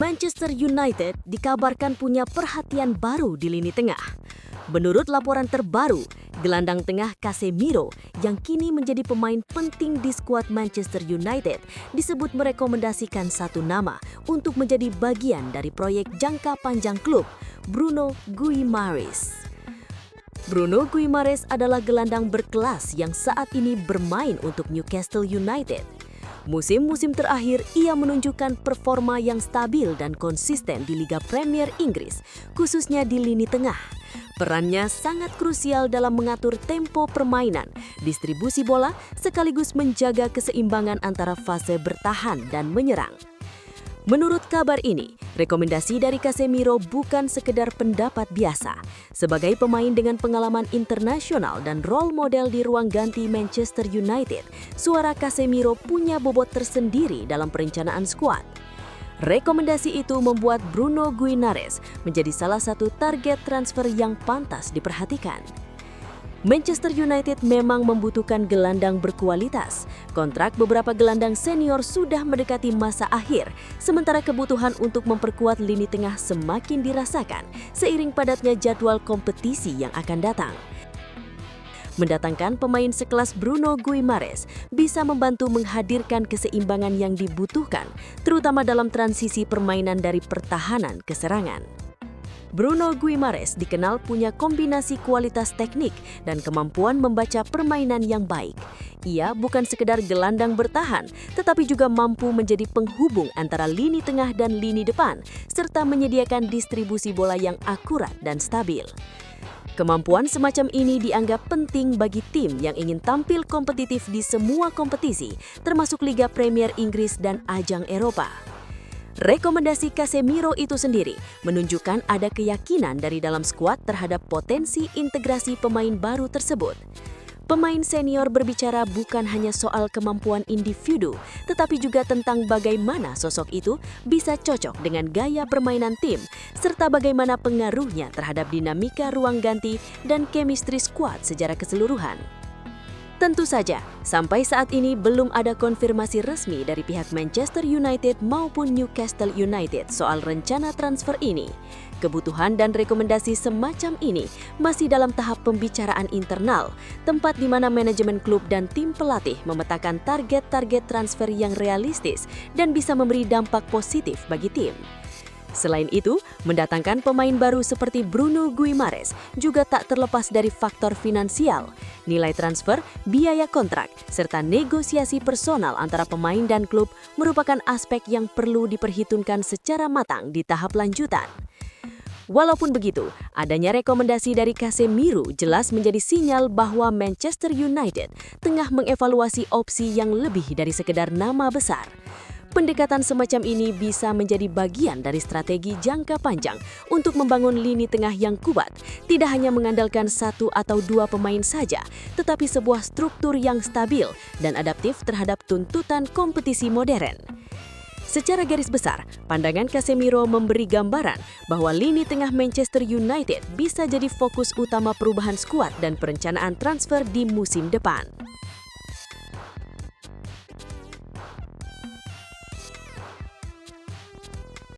Manchester United dikabarkan punya perhatian baru di lini tengah. Menurut laporan terbaru, gelandang tengah Casemiro yang kini menjadi pemain penting di skuad Manchester United disebut merekomendasikan satu nama untuk menjadi bagian dari proyek jangka panjang klub, Bruno Guimaraes. Bruno Guimaraes adalah gelandang berkelas yang saat ini bermain untuk Newcastle United. Musim-musim terakhir, ia menunjukkan performa yang stabil dan konsisten di Liga Premier Inggris, khususnya di lini tengah. Perannya sangat krusial dalam mengatur tempo permainan, distribusi bola, sekaligus menjaga keseimbangan antara fase bertahan dan menyerang. Menurut kabar ini, rekomendasi dari Casemiro bukan sekedar pendapat biasa. Sebagai pemain dengan pengalaman internasional dan role model di ruang ganti Manchester United, suara Casemiro punya bobot tersendiri dalam perencanaan skuad. Rekomendasi itu membuat Bruno Guimaraes menjadi salah satu target transfer yang pantas diperhatikan. Manchester United memang membutuhkan gelandang berkualitas. Kontrak beberapa gelandang senior sudah mendekati masa akhir, sementara kebutuhan untuk memperkuat lini tengah semakin dirasakan seiring padatnya jadwal kompetisi yang akan datang. Mendatangkan pemain sekelas Bruno Guimaraes bisa membantu menghadirkan keseimbangan yang dibutuhkan, terutama dalam transisi permainan dari pertahanan ke serangan. Bruno Guimaraes dikenal punya kombinasi kualitas teknik dan kemampuan membaca permainan yang baik. Ia bukan sekedar gelandang bertahan, tetapi juga mampu menjadi penghubung antara lini tengah dan lini depan, serta menyediakan distribusi bola yang akurat dan stabil. Kemampuan semacam ini dianggap penting bagi tim yang ingin tampil kompetitif di semua kompetisi, termasuk Liga Premier Inggris dan ajang Eropa. Rekomendasi Casemiro itu sendiri menunjukkan ada keyakinan dari dalam skuad terhadap potensi integrasi pemain baru tersebut. Pemain senior berbicara bukan hanya soal kemampuan individu, tetapi juga tentang bagaimana sosok itu bisa cocok dengan gaya permainan tim, serta bagaimana pengaruhnya terhadap dinamika ruang ganti dan chemistry skuad secara keseluruhan. Tentu saja, sampai saat ini belum ada konfirmasi resmi dari pihak Manchester United maupun Newcastle United soal rencana transfer ini. Kebutuhan dan rekomendasi semacam ini masih dalam tahap pembicaraan internal, tempat di mana manajemen klub dan tim pelatih memetakan target-target transfer yang realistis dan bisa memberi dampak positif bagi tim. Selain itu, mendatangkan pemain baru seperti Bruno Guimaraes juga tak terlepas dari faktor finansial, nilai transfer, biaya kontrak, serta negosiasi personal antara pemain dan klub merupakan aspek yang perlu diperhitungkan secara matang di tahap lanjutan. Walaupun begitu, adanya rekomendasi dari Casemiro jelas menjadi sinyal bahwa Manchester United tengah mengevaluasi opsi yang lebih dari sekedar nama besar. Pendekatan semacam ini bisa menjadi bagian dari strategi jangka panjang untuk membangun lini tengah yang kuat, tidak hanya mengandalkan satu atau dua pemain saja, tetapi sebuah struktur yang stabil dan adaptif terhadap tuntutan kompetisi modern. Secara garis besar, pandangan Casemiro memberi gambaran bahwa lini tengah Manchester United bisa jadi fokus utama perubahan skuad dan perencanaan transfer di musim depan.